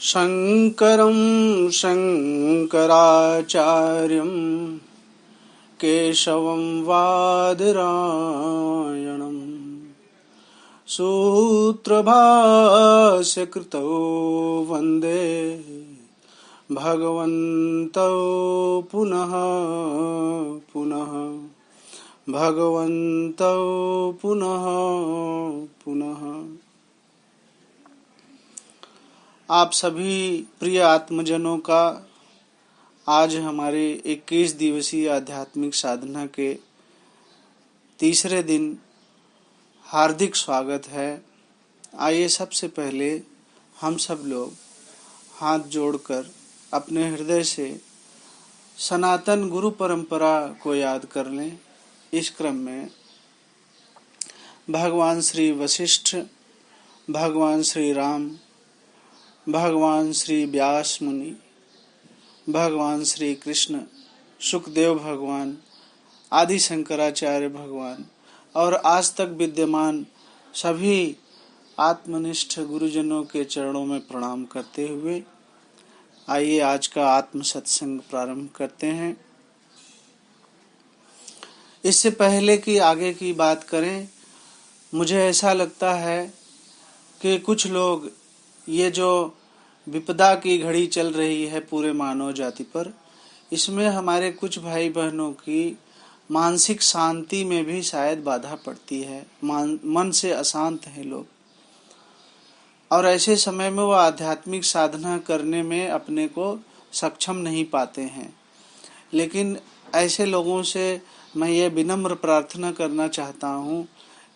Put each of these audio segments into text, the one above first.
शङ्करं शङ्कराचार्यं केशवं वादरायणं सूत्रभाष्यकृतौ वन्दे भगवन्तौ पुनः पुनः भगवन्तौ पुनः पुनः। आप सभी प्रिय आत्मजनों का आज हमारे 21 दिवसीय आध्यात्मिक साधना के तीसरे दिन हार्दिक स्वागत है। आइए सबसे पहले हम सब लोग हाथ जोड़कर अपने हृदय से सनातन गुरु परंपरा को याद कर लें। इस क्रम में भगवान श्री वशिष्ठ, भगवान श्री राम, भगवान श्री व्यास मुनि, भगवान श्री कृष्ण, सुखदेव भगवान, आदि शंकराचार्य भगवान और आज तक विद्यमान सभी आत्मनिष्ठ गुरुजनों के चरणों में प्रणाम करते हुए आइए आज का आत्म सत्संग प्रारंभ करते हैं। इससे पहले कि आगे की बात करें, मुझे ऐसा लगता है कि कुछ लोग ये जो विपदा की घड़ी चल रही है पूरे मानव जाति पर, इसमें हमारे कुछ भाई बहनों की मानसिक शांति में भी शायद बाधा पड़ती है। मन से अशांत हैं लोग और ऐसे समय में वो आध्यात्मिक साधना करने में अपने को सक्षम नहीं पाते हैं। लेकिन ऐसे लोगों से मैं ये विनम्र प्रार्थना करना चाहता हूँ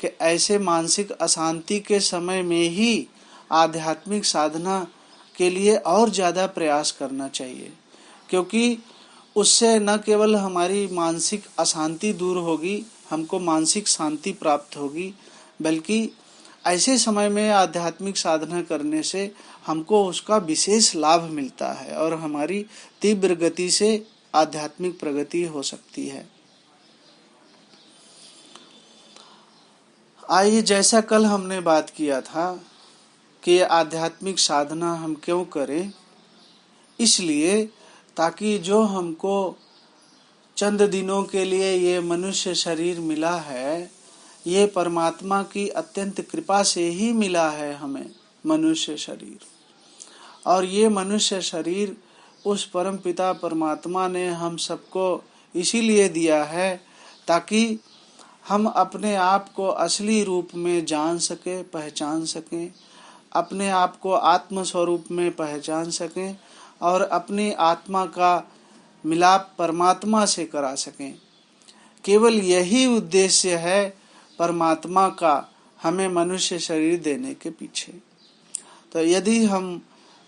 कि ऐसे मानसिक अशांति के समय में ही आध्यात्मिक साधना के लिए और ज़्यादा प्रयास करना चाहिए, क्योंकि उससे न केवल हमारी मानसिक अशांति दूर होगी, हमको मानसिक शांति प्राप्त होगी, बल्कि ऐसे समय में आध्यात्मिक साधना करने से हमको उसका विशेष लाभ मिलता है और हमारी तीव्र गति से आध्यात्मिक प्रगति हो सकती है। आइए, जैसा कल हमने बात किया था कि आध्यात्मिक साधना हम क्यों करें, इसलिए ताकि जो हमको चंद दिनों के लिए ये मनुष्य शरीर मिला है, ये परमात्मा की अत्यंत कृपा से ही मिला है हमें मनुष्य शरीर। और ये मनुष्य शरीर उस परमपिता परमात्मा ने हम सबको इसीलिए दिया है ताकि हम अपने आप को असली रूप में जान सके, पहचान सकें, अपने आप को आत्म स्वरूप में पहचान सकें और अपनी आत्मा का मिलाप परमात्मा से करा सकें। केवल यही उद्देश्य है परमात्मा का हमें मनुष्य शरीर देने के पीछे। तो यदि हम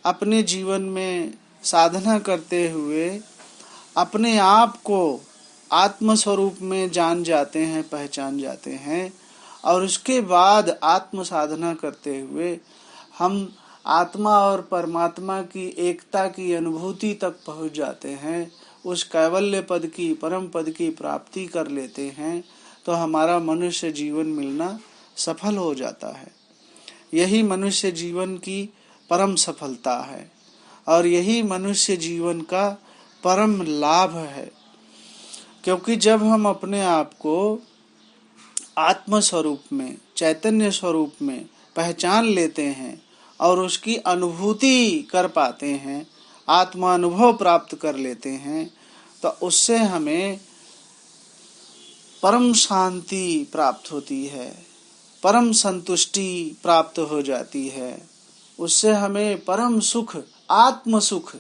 अपने जीवन में साधना करते हुए अपने आप को आत्म स्वरूप में जान जाते हैं, पहचान जाते हैं और उसके बाद आत्म साधना करते हुए हम आत्मा और परमात्मा की एकता की अनुभूति तक पहुंच जाते हैं, उस कैवल्य पद की, परम पद की प्राप्ति कर लेते हैं, तो हमारा मनुष्य जीवन मिलना सफल हो जाता है। यही मनुष्य जीवन की परम सफलता है और यही मनुष्य जीवन का परम लाभ है। क्योंकि जब हम अपने आप को आत्म स्वरूप में, चैतन्य स्वरूप में पहचान लेते हैं और उसकी अनुभूति कर पाते हैं, आत्मा अनुभव प्राप्त कर लेते हैं, तो उससे हमें परम शांति प्राप्त होती है, परम संतुष्टि प्राप्त हो जाती है। उससे हमें परम सुख, आत्म सुख,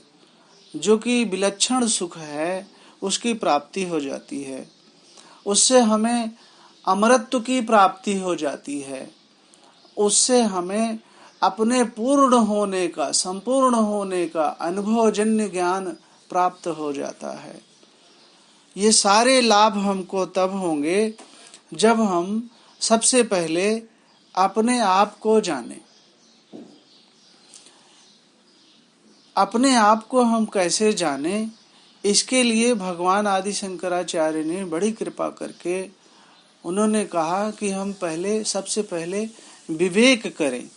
जो कि विलक्षण सुख है, उसकी प्राप्ति हो जाती है। उससे हमें अमरत्व की प्राप्ति हो जाती है। उससे हमें अपने पूर्ण होने का, संपूर्ण होने का अनुभवजन्य ज्ञान प्राप्त हो जाता है। ये सारे लाभ हमको तब होंगे जब हम सबसे पहले अपने आप को जानें। अपने आप को हम कैसे जानें, इसके लिए भगवान आदि शंकराचार्य ने बड़ी कृपा करके उन्होंने कहा कि हम सबसे पहले विवेक करें।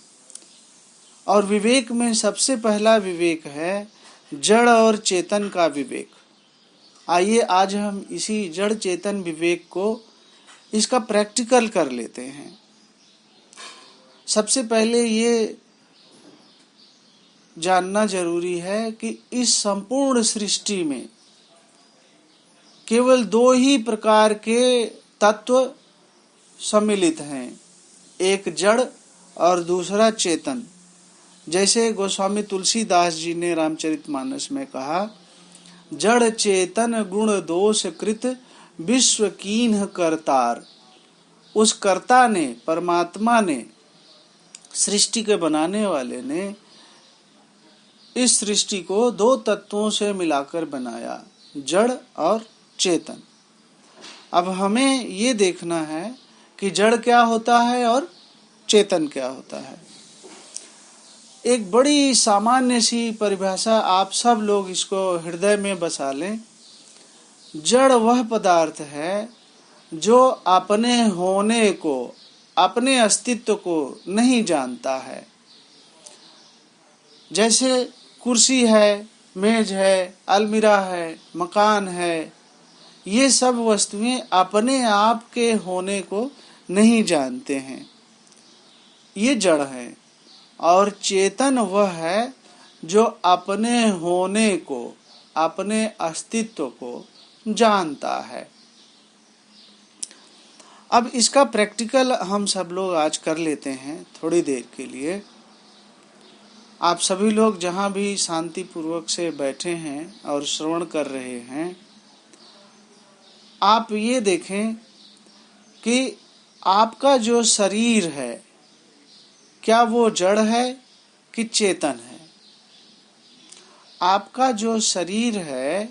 और विवेक में सबसे पहला विवेक है जड़ और चेतन का विवेक। आइए आज हम इसी जड़ चेतन विवेक को इसका प्रैक्टिकल कर लेते हैं। सबसे पहले ये जानना जरूरी है कि इस संपूर्ण सृष्टि में केवल दो ही प्रकार के तत्व सम्मिलित हैं, एक जड़ और दूसरा चेतन। जैसे गोस्वामी तुलसीदास जी ने रामचरितमानस में कहा, जड़ चेतन गुण दोष कृत विश्व कीन्ह करतार। उस कर्ता ने, परमात्मा ने, सृष्टि के बनाने वाले ने इस सृष्टि को दो तत्वों से मिलाकर बनाया, जड़ और चेतन। अब हमें ये देखना है कि जड़ क्या होता है और चेतन क्या होता है। एक बड़ी सामान्य सी परिभाषा, आप सब लोग इसको हृदय में बसा लें। जड़ वह पदार्थ है जो अपने होने को, अपने अस्तित्व को नहीं जानता है। जैसे कुर्सी है, मेज है, अलमीरा है, मकान है, ये सब वस्तुएं अपने आप के होने को नहीं जानते हैं, ये जड़ है। और चेतन वह है जो अपने होने को, अपने अस्तित्व को जानता है। अब इसका प्रैक्टिकल हम सब लोग आज कर लेते हैं थोड़ी देर के लिए। आप सभी लोग जहाँ भी शांति पूर्वक से बैठे हैं और श्रवण कर रहे हैं, आप ये देखें कि आपका जो शरीर है, क्या वो जड़ है कि चेतन है? आपका जो शरीर है,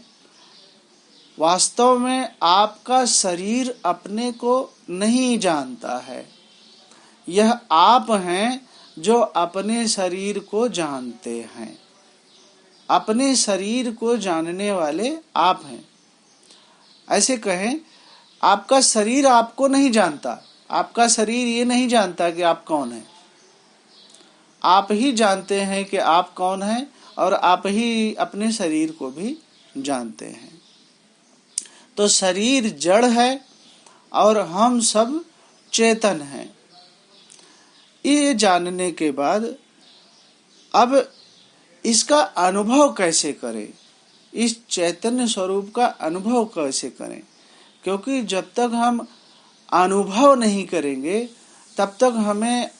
वास्तव में आपका शरीर अपने को नहीं जानता है। यह आप हैं जो अपने शरीर को जानते हैं। अपने शरीर को जानने वाले आप हैं। ऐसे कहें, आपका शरीर आपको नहीं जानता। आपका शरीर ये नहीं जानता कि आप कौन हैं। आप ही जानते हैं कि आप कौन हैं, और आप ही अपने शरीर को भी जानते हैं। तो शरीर जड़ है और हम सब चेतन हैं। ये जानने के बाद अब इसका अनुभव कैसे करें, इस चैतन्य स्वरूप का अनुभव कैसे करें? क्योंकि जब तक हम अनुभव नहीं करेंगे तब तक हमें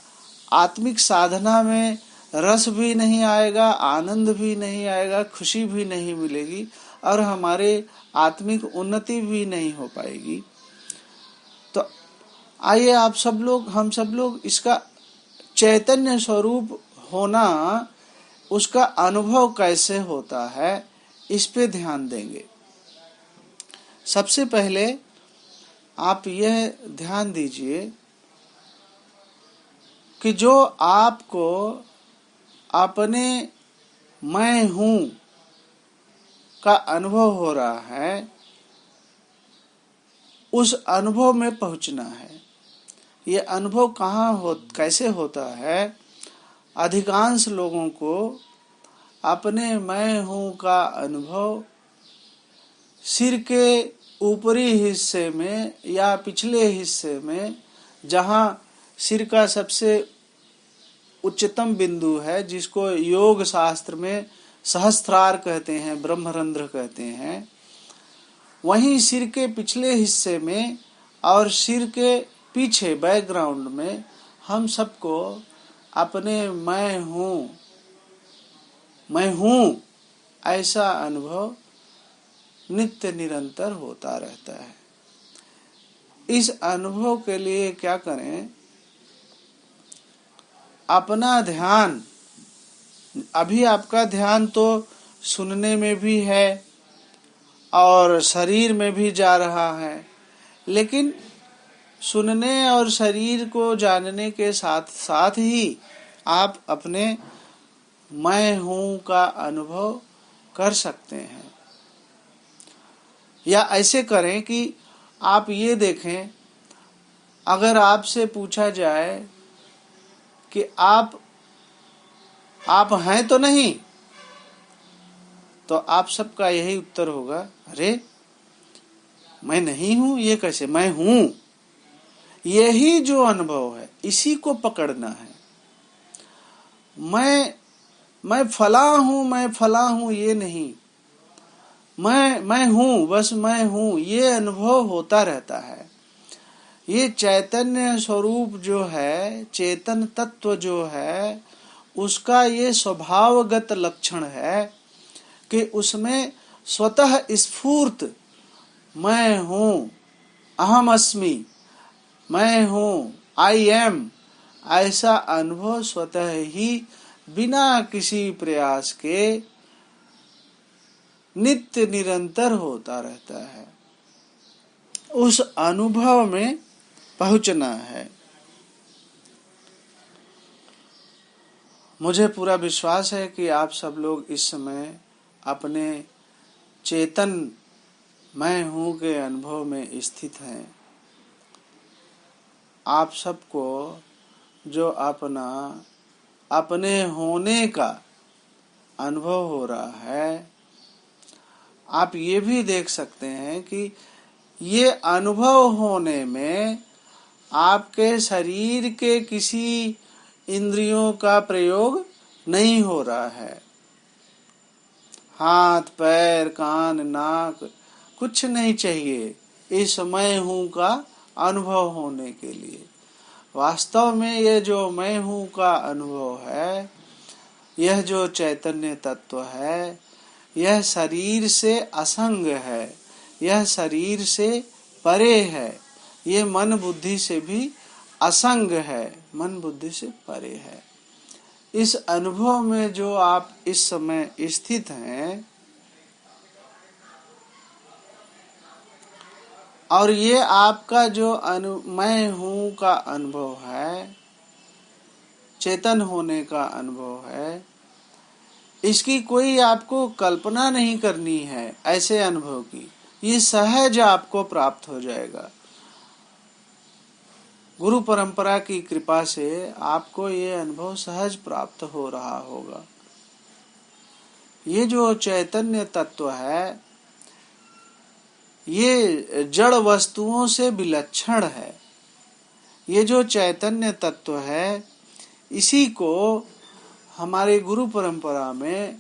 आत्मिक साधना में रस भी नहीं आएगा, आनंद भी नहीं आएगा, खुशी भी नहीं मिलेगी और हमारे आत्मिक उन्नति भी नहीं हो पाएगी। तो आइए आप सब लोग, हम सब लोग इसका चैतन्य स्वरूप होना, उसका अनुभव कैसे होता है, इस पे ध्यान देंगे। सबसे पहले आप यह ध्यान दीजिए कि जो आपको अपने मैं हूं का अनुभव हो रहा है, उस अनुभव में पहुंचना है। ये अनुभव कैसे होता है? अधिकांश लोगों को अपने मैं हूं का अनुभव सिर के ऊपरी हिस्से में या पिछले हिस्से में, जहां सिर का सबसे उच्चतम बिंदु है, जिसको योग शास्त्र में सहस्त्रार कहते हैं, ब्रह्मरंध्र कहते हैं, वहीं सिर के पिछले हिस्से में और सिर के पीछे बैकग्राउंड में हम सबको अपने मैं हूं ऐसा अनुभव नित्य निरंतर होता रहता है। इस अनुभव के लिए क्या करें? अपना ध्यान, अभी आपका ध्यान तो सुनने में भी है और शरीर में भी जा रहा है, लेकिन सुनने और शरीर को जानने के साथ साथ ही आप अपने मैं हूं का अनुभव कर सकते हैं। या ऐसे करें कि आप ये देखें, अगर आपसे पूछा जाए कि आप आप हैं तो नहीं? तो आप सबका यही उत्तर होगा, अरे मैं नहीं हूं, ये कैसे? मैं हूं। यही जो अनुभव है इसी को पकड़ना है। मैं फला हूं, मैं फला हूं, ये नहीं। मैं हूं, बस मैं हूं, ये अनुभव होता रहता है। ये चैतन्य स्वरूप जो है, चेतन तत्व जो है, उसका ये स्वभावगत लक्षण है कि उसमें स्वतः स्फूर्त मैं हूं, अहम अस्मि, मैं हूं, आई एम, ऐसा अनुभव स्वतः ही बिना किसी प्रयास के नित्य निरंतर होता रहता है। उस अनुभव में पहुंचना है। मुझे पूरा विश्वास है कि आप सब लोग इस समय अपने चेतन मैं हूं के अनुभव में स्थित हैं। आप सबको जो अपने होने का अनुभव हो रहा है, आप ये भी देख सकते हैं कि ये अनुभव होने में आपके शरीर के किसी इंद्रियों का प्रयोग नहीं हो रहा है। हाथ, पैर, कान, नाक कुछ नहीं चाहिए इस मैं हूं का अनुभव होने के लिए। वास्तव में ये जो मैं हूं का अनुभव है, यह जो चैतन्य तत्व है, यह शरीर से असंग है, यह शरीर से परे है, ये मन बुद्धि से भी असंग है, मन बुद्धि से परे है। इस अनुभव में जो आप इस समय स्थित हैं, और ये आपका जो मैं हूं का अनुभव है, चेतन होने का अनुभव है, इसकी कोई आपको कल्पना नहीं करनी है। ऐसे अनुभव की ये सहज आपको प्राप्त हो जाएगा। गुरु परंपरा की कृपा से आपको ये अनुभव सहज प्राप्त हो रहा होगा। ये जो चैतन्य तत्व है, ये जड़ वस्तुओं से विलक्षण है। ये जो चैतन्य तत्व है, इसी को हमारे गुरु परंपरा में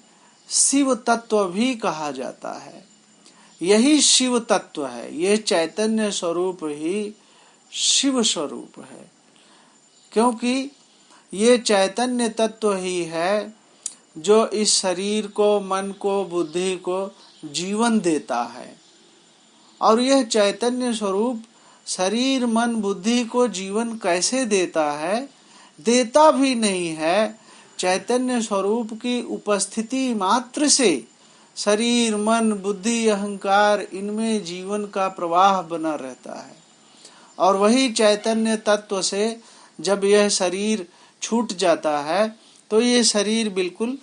शिव तत्व भी कहा जाता है। यही शिव तत्व है, ये चैतन्य स्वरूप ही शिव स्वरूप है। क्योंकि ये चैतन्य तत्व ही है जो इस शरीर को, मन को, बुद्धि को जीवन देता है। और यह चैतन्य स्वरूप शरीर, मन, बुद्धि को जीवन कैसे देता है? देता भी नहीं है। चैतन्य स्वरूप की उपस्थिति मात्र से शरीर, मन, बुद्धि, अहंकार, इनमें जीवन का प्रवाह बना रहता है। और वही चैतन्य तत्व से जब यह शरीर छूट जाता है, तो ये शरीर बिल्कुल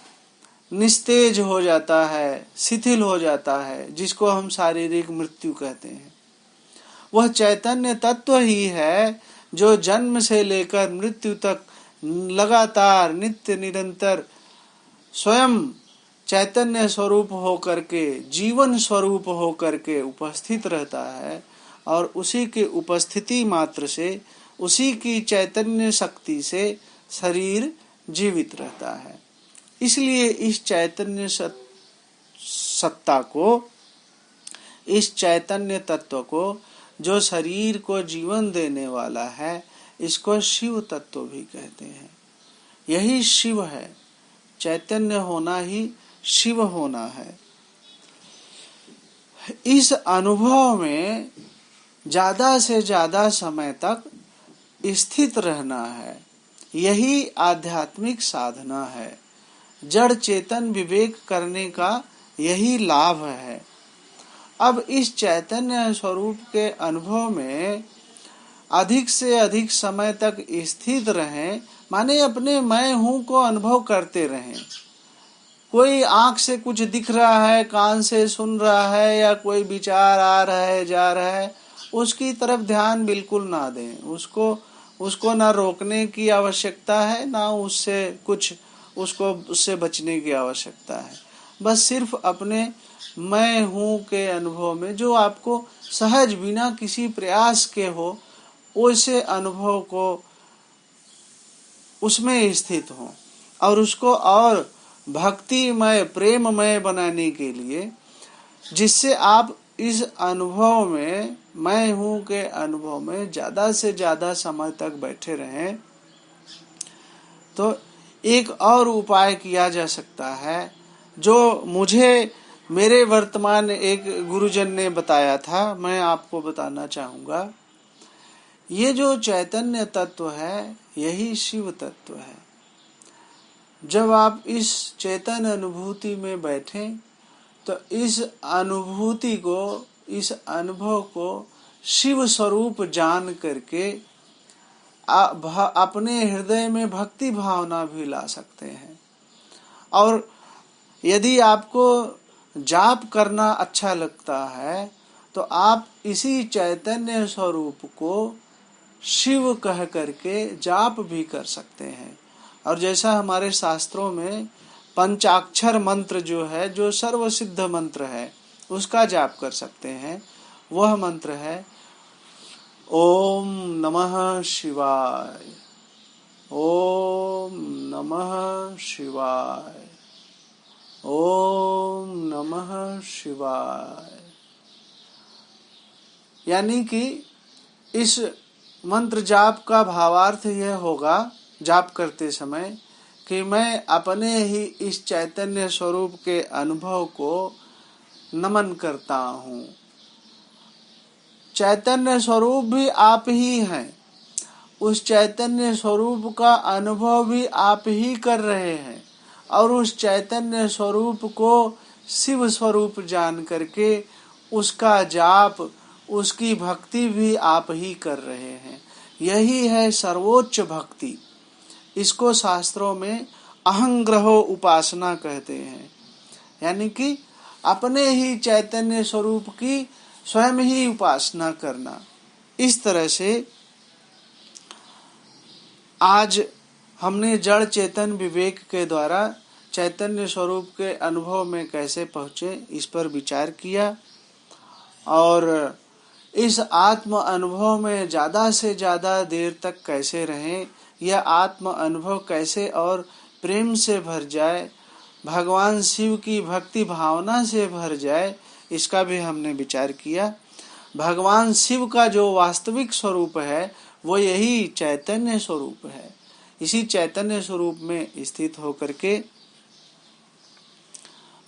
निस्तेज हो जाता है, शिथिल हो जाता है, जिसको हम शारीरिक मृत्यु कहते हैं। वह चैतन्य तत्व ही है जो जन्म से लेकर मृत्यु तक लगातार नित्य निरंतर स्वयं चैतन्य स्वरूप होकर के, जीवन स्वरूप होकर के उपस्थित रहता है। और उसी के उपस्थिति मात्र से, उसी की चैतन्य शक्ति से शरीर जीवित रहता है। इसलिए इस चैतन्य सत्ता को, इस चैतन्य तत्व को जो शरीर को जीवन देने वाला है, इसको शिव तत्व भी कहते हैं। यही शिव है। चैतन्य होना ही शिव होना है। इस अनुभव में ज्यादा से ज्यादा समय तक स्थित रहना है। यही आध्यात्मिक साधना है। जड़ चेतन विवेक करने का यही लाभ है। अब इस चैतन्य स्वरूप के अनुभव में अधिक से अधिक समय तक स्थित रहें, माने अपने मैं हूं को अनुभव करते रहें। कोई आंख से कुछ दिख रहा है, कान से सुन रहा है, या कोई विचार आ रहा है, जा रहा है, उसकी तरफ ध्यान बिल्कुल ना दें। उसको ना रोकने की आवश्यकता है, ना उससे कुछ उसको उससे बचने की आवश्यकता है। बस सिर्फ अपने मैं हूँ के अनुभव में, जो आपको सहज बिना किसी प्रयास के हो, वैसे अनुभव को उसमें स्थित हो, और उसको और भक्तिमय प्रेममय बनाने के लिए, जिससे आप इस अनुभव में, मैं हूँ के अनुभव में ज्यादा से ज्यादा समय तक बैठे रहें, तो एक और उपाय किया जा सकता है, जो मुझे मेरे वर्तमान एक गुरुजन ने बताया था, मैं आपको बताना चाहूँगा। ये जो चैतन्य तत्व है, यही शिव तत्व है। जब आप इस चेतन अनुभूति में बैठें, तो इस अनुभूति को, इस अनुभव को शिव स्वरूप जान करके अपने हृदय में भक्ति भावना भी ला सकते हैं। और यदि आपको जाप करना अच्छा लगता है, तो आप इसी चैतन्य स्वरूप को शिव कह करके जाप भी कर सकते हैं। और जैसा हमारे शास्त्रों में पंचाक्षर मंत्र जो है, जो सर्वसिद्ध मंत्र है, उसका जाप कर सकते हैं। वह मंत्र है ओम नमः शिवाय, ओम नमः शिवाय, ओम नमः शिवाय। यानी कि इस मंत्र जाप का भावार्थ यह होगा, जाप करते समय, कि मैं अपने ही इस चैतन्य स्वरूप के अनुभव को नमन करता हूँ। चैतन्य स्वरूप भी आप ही हैं, उस चैतन्य स्वरूप का अनुभव भी आप ही कर रहे हैं, और उस चैतन्य स्वरूप को शिव स्वरूप जान करके उसका जाप, उसकी भक्ति भी आप ही कर रहे हैं। यही है सर्वोच्च भक्ति। इसको शास्त्रों में अहंग्रहो उपासना कहते हैं, यानी कि अपने ही चैतन्य स्वरूप की स्वयं ही उपासना करना। इस तरह से आज हमने जड़ चेतन विवेक के द्वारा चैतन्य स्वरूप के अनुभव में कैसे पहुँचे, इस पर विचार किया, और इस आत्म अनुभव में ज़्यादा से ज़्यादा देर तक कैसे रहें, यह आत्म अनुभव कैसे और प्रेम से भर जाए, भगवान शिव की भक्ति भावना से भर जाए, इसका भी हमने विचार किया। भगवान शिव का जो वास्तविक स्वरूप है, वो यही चैतन्य स्वरूप है। इसी चैतन्य स्वरूप में स्थित होकर के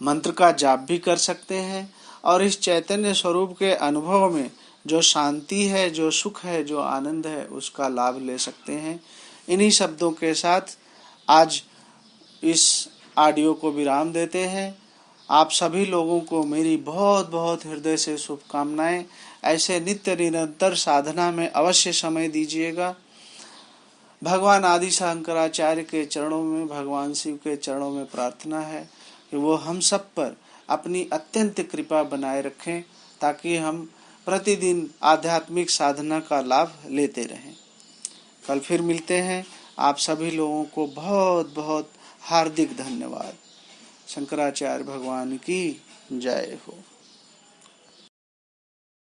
मंत्र का जाप भी कर सकते हैं, और इस चैतन्य स्वरूप के अनुभव में जो शांति है, जो सुख है, जो आनंद है, उसका लाभ ले सकते हैं। इन्हीं शब्दों के साथ आज इस ऑडियो को विराम देते हैं। आप सभी लोगों को मेरी बहुत बहुत हृदय से शुभकामनाएं। ऐसे नित्य निरंतर साधना में अवश्य समय दीजिएगा। भगवान आदि शंकराचार्य के चरणों में, भगवान शिव के चरणों में प्रार्थना है कि वो हम सब पर अपनी अत्यंत कृपा बनाए रखें, ताकि हम प्रतिदिन आध्यात्मिक साधना का लाभ लेते रहें। कल फिर मिलते हैं। आप सभी लोगों को बहुत बहुत हार्दिक धन्यवाद। शंकराचार्य भगवान की जय हो।